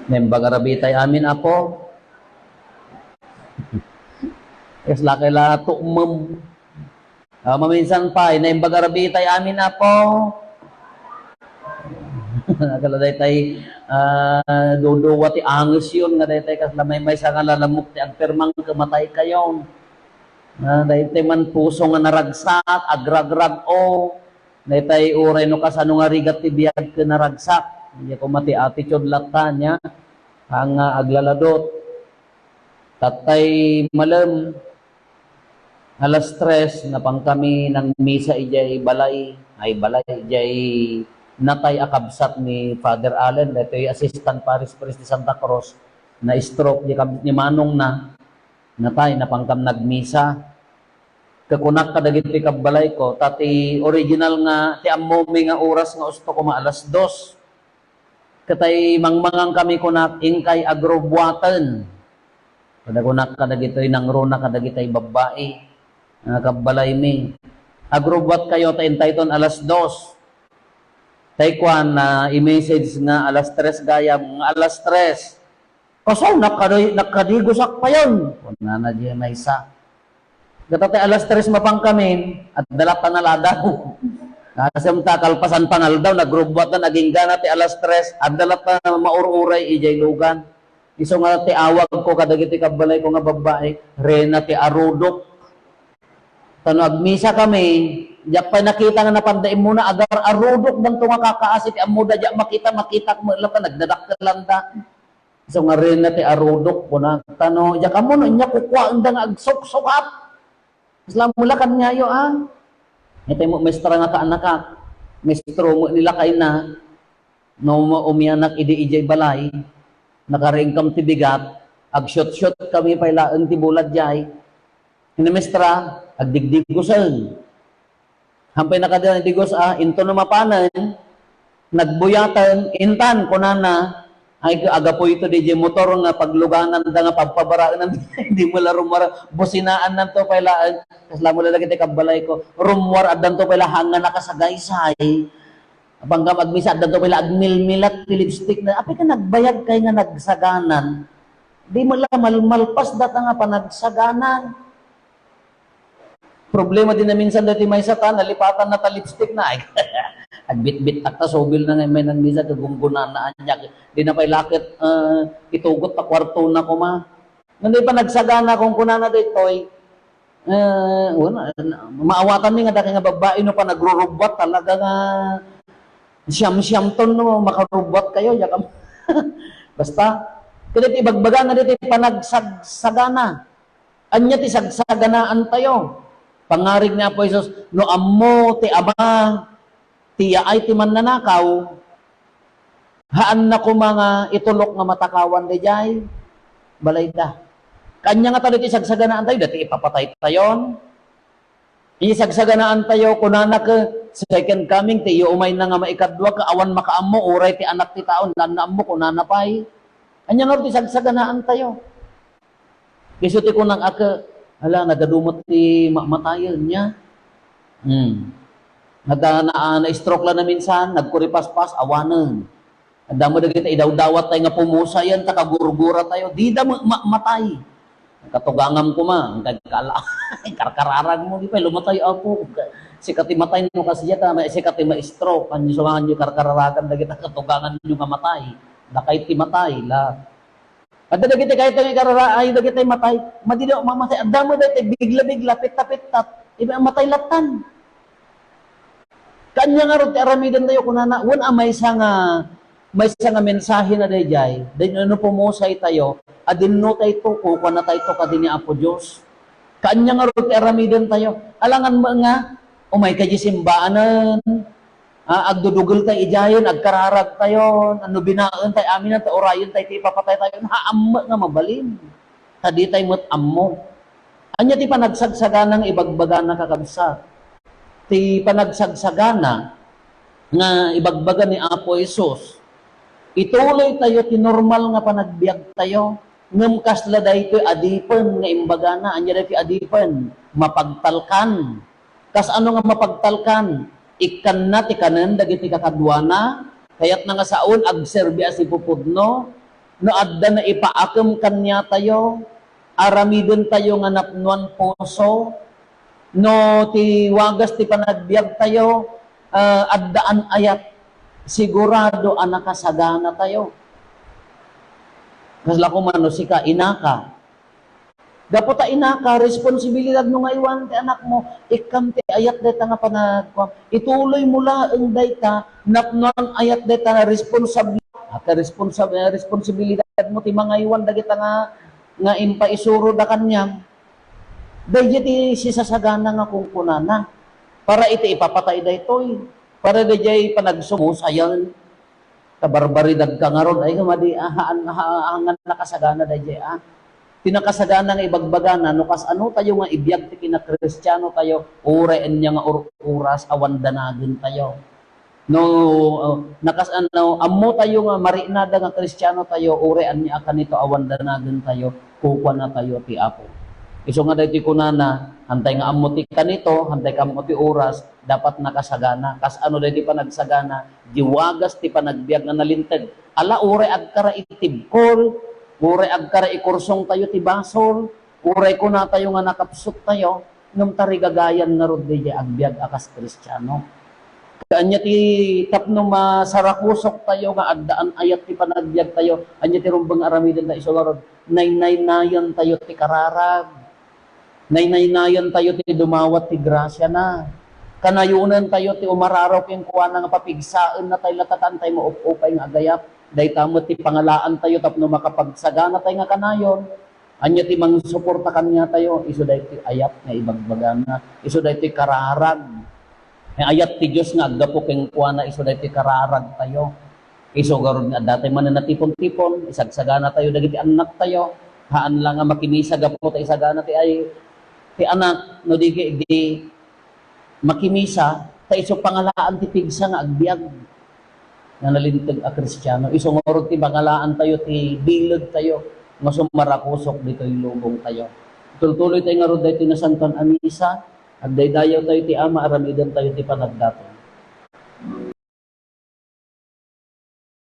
Nembag arabitay amin apo. Yes, laki la tu'mem. Maminsan pa, nembag arabitay amin apo. Kala daytay duduwa ti angis yun nga daytay kas may sa nga lalamok ti agpermang kamatay kayo. Daytay man puso nga naragsak, agragrag o. Daytay uray no kasano nga rigat ti biyag ka naragsak. Hindi ko mati attitude lata niya. Ang aglaladot. Tatay malam. Alas 3 na pang kami ng misa ijay balay. Ay balay ijay natay akabsat ni Father Allen. Ito yung assistant Paris Priest ni Santa Cruz na stroke ni Manong na natay na pangkam nagmisa. Kakunak kadagit ti kabalay ko tati original nga ti ammomi nga oras nga usto ko alas 2. Katay mangmangang kami kunak ingkay agrobuatan. Kadakunak kadagitoy nang runa kadagitay babae. Kabalay mi. Agrobuat kayo ta intayton alas 2. Taykwan na i-message nga alas 3 gayam nga alas 3. Kaso nakadigosak pa yun. Kuna na diyan na isa. Gatatay alas 3 mapang kami at dalap panaladaw. Kasamta kalpasan panal daw nagrubwat na naging gana ti alas 3 at dalap pa maururay ijay lugan. Iso nga ti awag ko kadagiti kabalay ko nga babae, Rena ti Arudok. Tano agmisa kami, diyak pa nakita nga napandaim muna agar Arudok danto nga kakaasit amuda diyak makita mo lata nagdadakkelan da. So nga Rena ti Arudok kuna tano diyak amo no nya kukwa unda nga agsok-sokat. Islam mula kan ngayo Ito mo mestra nga kaanak mestro mo nila kay na no umianak idi ijay balay nakaringkam ti bigat ag shot kami pailaan ti bulad jay mestra agdigdigusan hampay nakadala digos into no mapanan nagbuyatan intan kunana ay agapo ito DJ motor nga pagluganan da nga pagpabaraan hindi mo la rumwar businaan nanto pailaan kasla mo la kiti kabalay ko rumwar addan to paila hanga nakasagaysay bangga magmisa addan to paila agmilmilat lipstick na apay ka nagbayag kay nga nagsaganan di mo la malpas data nga panagsaganan problema din na minsan dati may satan nalipatan na ta lipstick na ay agbit-bit takta sobil na nga may nangmisa kagunggunan na anyak di na pay lakit itugot ta kwarto na ko ma hindi pa nagsagana kung kunana ditoy maawatan ni nga daki nga babae no pa nagrurubbat talaga nga siyam ton no makarubbat kayo yakam basta kaya ibagbaga na dito panagsagana anya ti sagsaganaan tayo pangarig nga po Isus no ammo ti ama tiya ay ti mannanakaw haan na ko mga itulok nga matakawan de jay balay da kanya nga tayo isagsaganaan tayo dati ipapatay tayon isagsaganaan tayo kunana ka second coming ti umay na nga maikadwa ka awan makaammo uray ti anak ti taon nanaammo kunana pay anya nga isagsaganaan tayo iso ti kunang aka hala nagadumot ti matayon niya na-stroke lang na minsan, nagkuripaspas, awanan. Damo dagiti idaw-dawat tayo nga pumusa yan, takagurgura tayo, di da matay. Katugangam ko ma, karkararag mo, di pa, lumatay ako. Sikati matay mo kasi yata, sikati ma-stroke, kanyo sumangan nyo karkararagan, dagiti katugangan nyo nga matay. Dakay ti matay, la. At dagiti kahit ang ikararaay, dagiti matay, madilo, mamatay, damo dagiti, bigla-bigla, pitat-pitat, iba matay latan. Kanya nga ron ti aramidan tayo kunana wan may sa nga mensahe na dayjay din ano pumusay tayo adinno tayo to ko na tayo to kadini Apo Dios kanya nga ron ti aramidan tayo alangan mo nga umay kay simbaanan agdudugol tayo ijayon agkararag tayo ano binaan tayo amin ta orayon tayo ti papatay tayo haamma nga mabalin tadi tayo met ammo anya ti panagsagsagana ng ibagbaga na kakabsat ti panagsagsagana nga ibagbaga ni Apo Isus ituloy tayo ti normal nga panagbiag tayo ngem kasla daytoy adipen nga imbagana anya daytoy adipen mapagtalkan kas ano nga mapagtalkan ikan na ti kanen dagiti kakadwana kayat na nga saon agserbi as ipupudno no adda na ipaakam kanya tayo, aramidon tayo nga napnuan puso, no ti wagas ti panagbiag tayo, addaan ayat, sigurado anakasagana tayo. Kasla ko man, sika, inaka. Dapat inaka, responsibilidad no nga iwan ti anak mo, ikam ti ayat deta nga panagkwam. Ituloy mo laeng deta, napnuan ayat deta na responsable, responsibilidad mo ti mga iwan dagita nga impaisuro da kanyang. Dahil ti sisasagana nga kung kunana. Para iti ipapatay da ito'y. Para da jay panagsumusayan. Kabarbaridad ka nga ron, ay kumadi, hangan nakasagana da jay, tinakasagana nga ibagbagana, no kas ano tayo nga ibiyag ti kinakristyano tayo, ureen niya nga oras, awan danagin tayo. No, nakas ano, ammo tayo nga marinada nga kristyano tayo, urean niya akan ito, awan danagin tayo, kukwa na tayo ti Apo. Iso nga dahil kunana, hantay nga ammo ti kanito, hantay ka mo ti oras, dapat nakasagana. Kas ano dahil ti panagsagana, jiwagas ti panagbiag nga nalintag. Ala, ure agkara itibkol, ure agkara ikursong tayo ti basol, ure ko na tayo nga nakapsot tayo, nung tarigagayan na rod di agbiag akas kristyano. Kanya ti tapno masarakusok tayo nga addaan ayat ti panagbiag tayo, anya ti rumbang aramidin ta isolarod, naynaynayan tayo ti kararag, naynaynayan tayo ti dumawat ti grasya na, kanayunan tayo ti umararaw king kuha nga papigsaan na tayo latatan tayo mo upay nga agayap, dahi tamo ti pangalaan tayo tapno makapagsagana tayo nga kanayon, anya ti mangsuporta kanya tayo, iso dahi ti ayat nga ibagbagana, iso dahi ti kararag, ayat ti Diyos nga agdapo king kuha na iso dahi ti kararag tayo, iso garod nga dati man na natipon-tipon, isagsagana tayo dagiti anak tayo, haan lang nga makimisag po tayo isagana ti ay ti anak no di makimisa ta iso pangalaan ti pigsa nga agbiag nga nalintag a Kristiyano, iso ngorod ti pangalaan tayo ti bilog tayo nga sumarakusok dito'y lubong tayo. Tultuloy tayo nga rod dito na santon amisa, agdaydayaw tayo ti ama, aramidan tayo ti panagdaton.